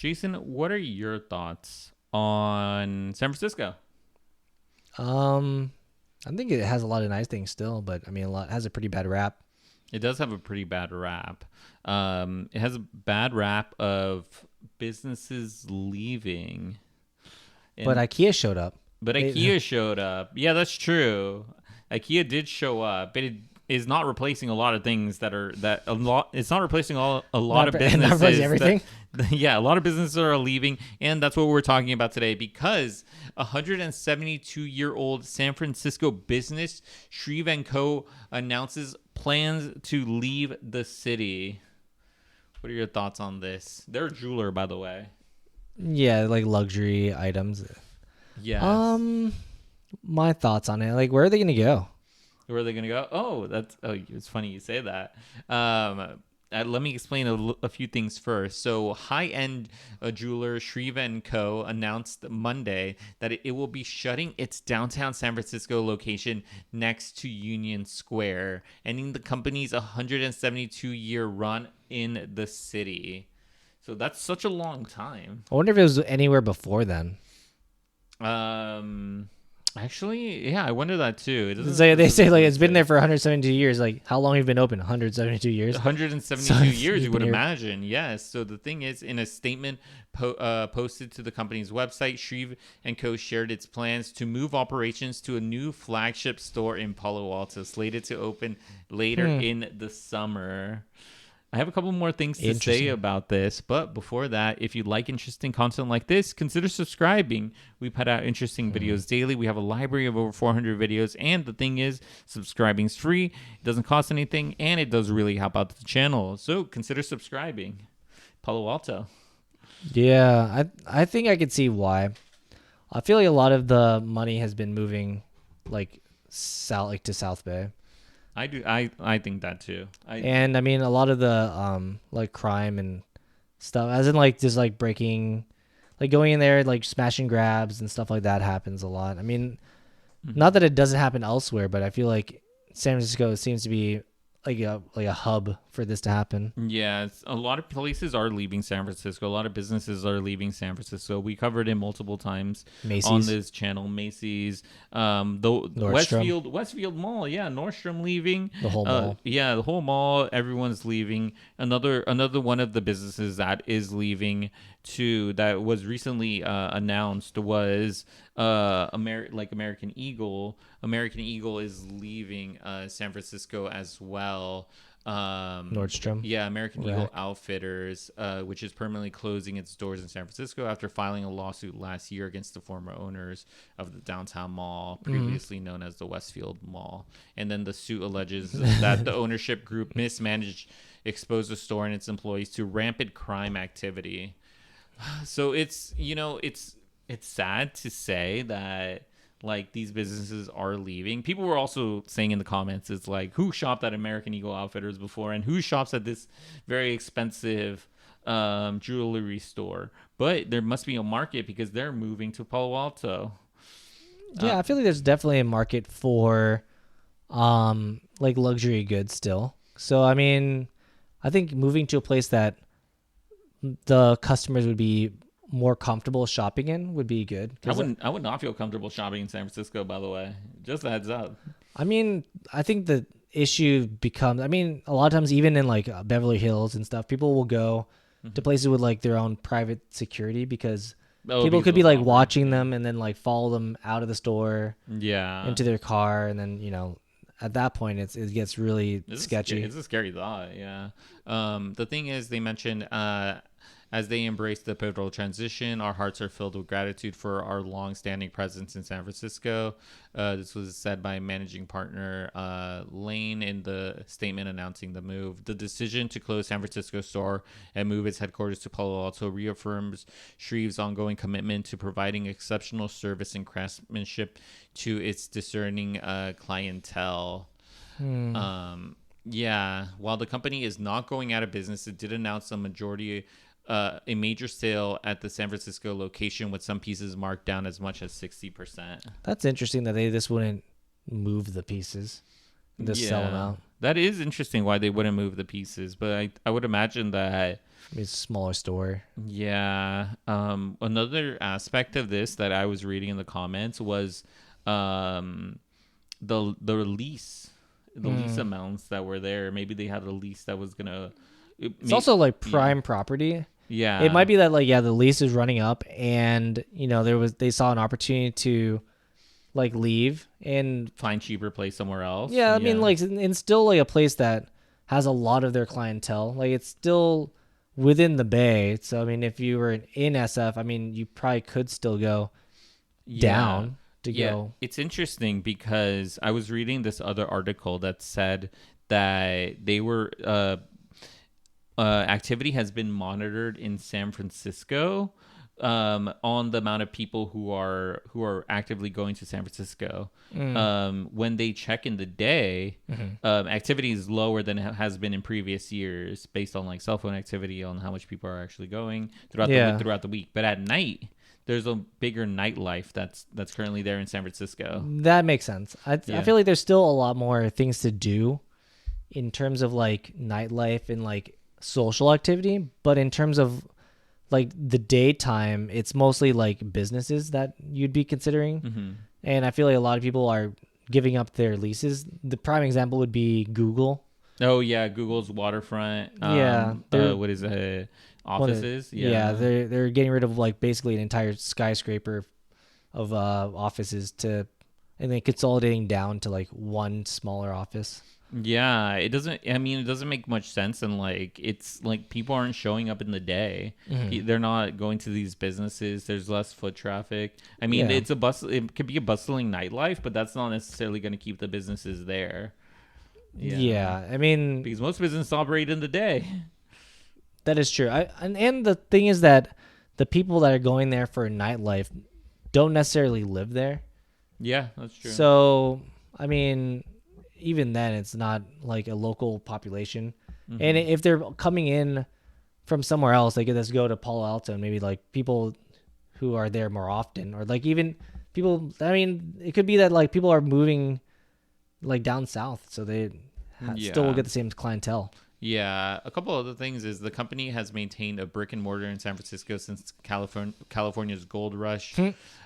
Jason, what are your thoughts on San Francisco? I think it has a lot of nice things still, but I mean, has a pretty bad rap. It does have a pretty bad rap. It has a bad rap of businesses leaving. But IKEA showed up. But IKEA showed up. Yeah, that's true. IKEA did show up, but it is not replacing a lot of things It's not replacing a lot of businesses. Not replacing everything. Yeah, a lot of businesses are leaving, and that's what we're talking about today. Because 172-year-old San Francisco business Shreve & Co. announces plans to leave the city. What are your thoughts on this? They're a jeweler, by the way. Yeah, like luxury items. Yeah. My thoughts on it. Like, where are they gonna go? Where are they going to go? It's funny you say that. Let me explain a few things first. So, high-end jeweler Shreve & Co. announced Monday that it will be shutting its downtown San Francisco location next to Union Square, ending the company's 172-year run in the city. So that's such a long time. I wonder if it was anywhere before then. Actually, yeah, I wonder that too. They say like it's been there for 172 years. Like, how long have you been open? 172 years. 172 years, you would imagine. Yes. So the thing is, in a statement posted to the company's website, Shreve & Co. shared its plans to move operations to a new flagship store in Palo Alto, slated to open later in the summer. I have a couple more things to say about this, but before that, if you like interesting content like this, consider subscribing. We put out interesting videos daily. We have a library of over 400 videos, and the thing is, subscribing is free. It doesn't cost anything, and it does really help out the channel. So consider subscribing. Palo Alto. Yeah, I think I could see why. I feel like a lot of the money has been moving, like to South Bay. I do. I think that too. And I mean, a lot of the like crime and stuff, as in like just like breaking, like going in there, like smashing grabs and stuff like that happens a lot. I mean, not that it doesn't happen elsewhere, but I feel like San Francisco seems to be like a hub for this to happen. Yeah, a lot of places are leaving San Francisco. A lot of businesses are leaving San Francisco. We covered it multiple times on this channel. Macy's, the Westfield Mall. Yeah, Nordstrom leaving. The whole mall. Yeah, the whole mall. Everyone's leaving. Another one of the businesses that is leaving too, that was recently announced, was American Eagle. American Eagle is leaving San Francisco as well. Nordstrom. Yeah, American Eagle Outfitters, which is permanently closing its doors in San Francisco after filing a lawsuit last year against the former owners of the downtown mall, previously known as the Westfield Mall. And then the suit alleges that the ownership group mismanaged, exposed the store and its employees to rampant crime activity. So it's sad to say that like these businesses are leaving. People were also saying in the comments, it's like, who shopped at American Eagle Outfitters before, and who shops at this very expensive jewelry store? But there must be a market because they're moving to Palo Alto. Yeah, I feel like there's definitely a market for like luxury goods still. So I mean, I think moving to a place that the customers would be more comfortable shopping in would be good. I would not feel comfortable shopping in San Francisco, by the way. Just a heads up. I mean, I think the issue becomes, I mean, a lot of times even in like Beverly Hills and stuff, people will go to places with like their own private security because people could be like watching them and then like follow them out of the store, into their car, and then at that point it gets really sketchy. It's a scary thought. Yeah. The thing is, they mentioned as they embrace the pivotal transition, our hearts are filled with gratitude for our long-standing presence in San Francisco. This was said by managing partner Lane in the statement announcing the move. The decision to close San Francisco store and move its headquarters to Palo Alto reaffirms Shreve's ongoing commitment to providing exceptional service and craftsmanship to its discerning clientele. Yeah, while the company is not going out of business, it did announce a major sale at the San Francisco location, with some pieces marked down as much as 60%. That's interesting that they just wouldn't move the pieces, just sell them out. That is interesting why they wouldn't move the pieces, but I would imagine that It's a smaller store. yeah. Another aspect of this that I was reading in the comments was the lease, the lease amounts that were there. Maybe they had a lease that was gonna. It's also like prime property. Yeah, It might be that like the lease is running up, and they saw an opportunity to like leave and find cheaper place somewhere else. Yeah, I mean like it's still like a place that has a lot of their clientele. Like it's still within the Bay. So I mean, if you were in SF, I mean, you probably could still go down to go. It's interesting because I was reading this other article that said that they were activity has been monitored in San Francisco on the amount of people who are actively going to San Francisco. When they check in the day, activity is lower than it has been in previous years based on like cell phone activity on how much people are actually going throughout the week. But at night, there's a bigger nightlife that's currently there in San Francisco. That makes sense. I feel like there's still a lot more things to do in terms of like nightlife and like social activity, but in terms of like the daytime, it's mostly like businesses that you'd be considering. And I feel like a lot of people are giving up their leases. The prime example would be Google. Oh yeah, Google's waterfront. What is it? Offices. They're getting rid of like basically an entire skyscraper of offices and then consolidating down to like one smaller office. Yeah, it doesn't make much sense, and like it's like people aren't showing up in the day. They're not going to these businesses. There's less foot traffic. I mean, it could be a bustling nightlife, but that's not necessarily going to keep the businesses there. Yeah, I mean, because most businesses operate in the day. That is true. And the thing is that the people that are going there for nightlife don't necessarily live there. Yeah, that's true. So, I mean, even then, it's not like a local population. And if they're coming in from somewhere else, they could just go to Palo Alto and maybe like people who are there more often, or like even people. I mean, it could be that like people are moving like down south, so they still will get the same clientele. Yeah, a couple other things is the company has maintained a brick and mortar in San Francisco since California's gold rush.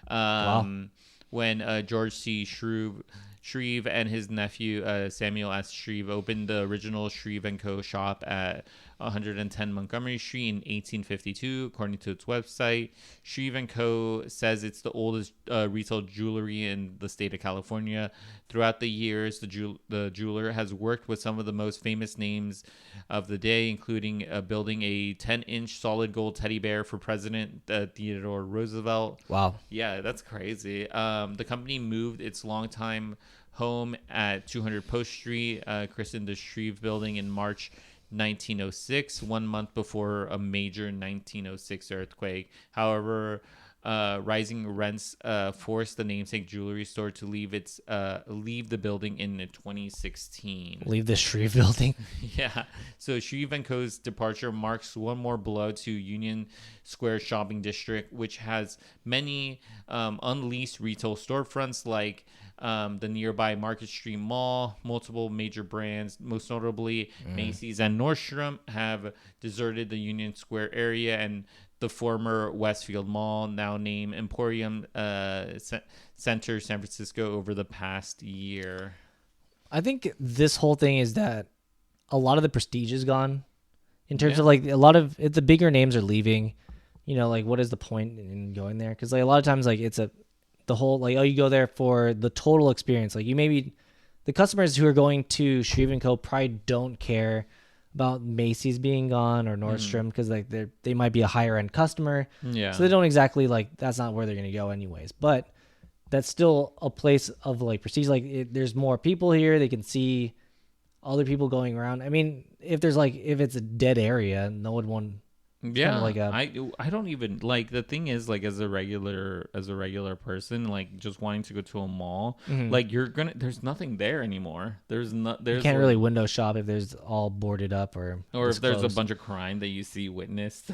Wow. When George C. Shreve and his nephew Samuel S. Shreve opened the original Shreve & Co. shop at 110 Montgomery Street in 1852, according to its website. Shreve & Co. says it's the oldest retail jewelry in the state of California. Throughout the years, the jeweler has worked with some of the most famous names of the day, including building a 10-inch solid gold teddy bear for President Theodore Roosevelt. Wow. Yeah, that's crazy. The company moved its longtime home at 200 Post Street, christened the Shreve Building in March 1906, 1 month before a major 1906 earthquake. However, rising rents forced the namesake jewelry store to leave the building in 2016. Leave the Shreve Building? Yeah. So Shreve & Co.'s departure marks one more blow to Union Square Shopping District, which has many unleased retail storefronts like the nearby Market Street Mall. Multiple major brands, most notably Macy's and Nordstrom, have deserted the Union Square area, and the former Westfield Mall, now named Emporium Center San Francisco, over the past year. I think this whole thing is that a lot of the prestige is gone in terms of like a lot of the bigger names are leaving. Like what is the point in going there? Because like a lot of times like it's the whole like, oh, you go there for the total experience. Like you maybe the customers who are going to Shreve & Co. probably don't care about Macy's being gone or Nordstrom because like they might be a higher end customer. Yeah. So they don't exactly like that's not where they're gonna go anyways. But that's still a place of like prestige. Like there's more people here. They can see other people going around. I mean, if it's a dead area, no one want. Yeah, like I don't even like the thing is like as a regular person, like just wanting to go to a mall, like there's nothing there anymore. You can't really window shop if there's all boarded up or if there's a bunch of crime that you see witnessed.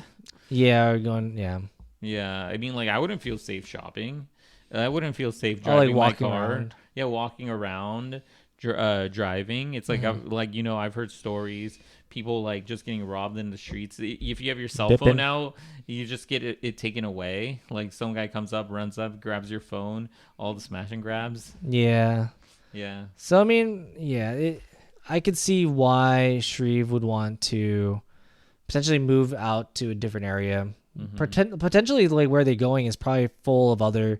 Yeah, I mean, like I wouldn't feel safe shopping. I wouldn't feel safe driving my car. Around. Yeah, walking around. driving. It's like I've heard stories, people like just getting robbed in the streets. If you have your cell phone out, you just get it taken away. Like some guy comes up, runs up, grabs your phone, all the smash and grabs. Yeah. So I mean, I could see why Shreve would want to potentially move out to a different area. Potentially, like where they're going is probably full of other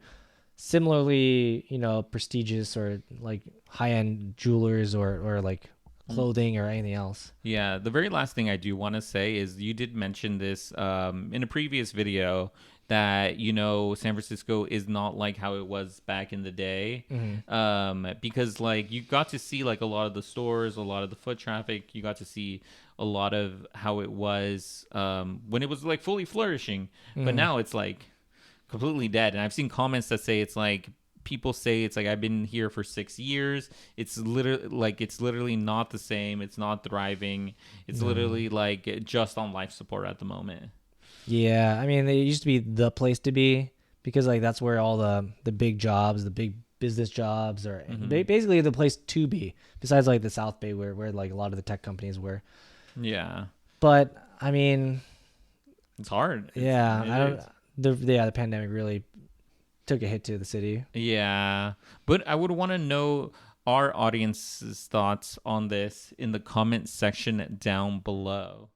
similarly, prestigious or like high-end jewelers or like clothing or anything else. Yeah, the very last thing I do want to say is you did mention this in a previous video that San Francisco is not like how it was back in the day, because like you got to see like a lot of the stores, a lot of the foot traffic, you got to see a lot of how it was when it was like fully flourishing, but now it's like completely dead. And I've seen comments that say it's like, people say it's like, I've been here for 6 years, it's literally not the same, it's not thriving, it's literally like just on life support at the moment. Yeah, I mean, it used to be the place to be because like that's where all the big jobs, the big business jobs are basically the place to be, besides like the South Bay where like a lot of the tech companies were. Yeah, but I mean, it's hard. The pandemic really took a hit to the city. Yeah, but I would want to know our audience's thoughts on this in the comment section down below.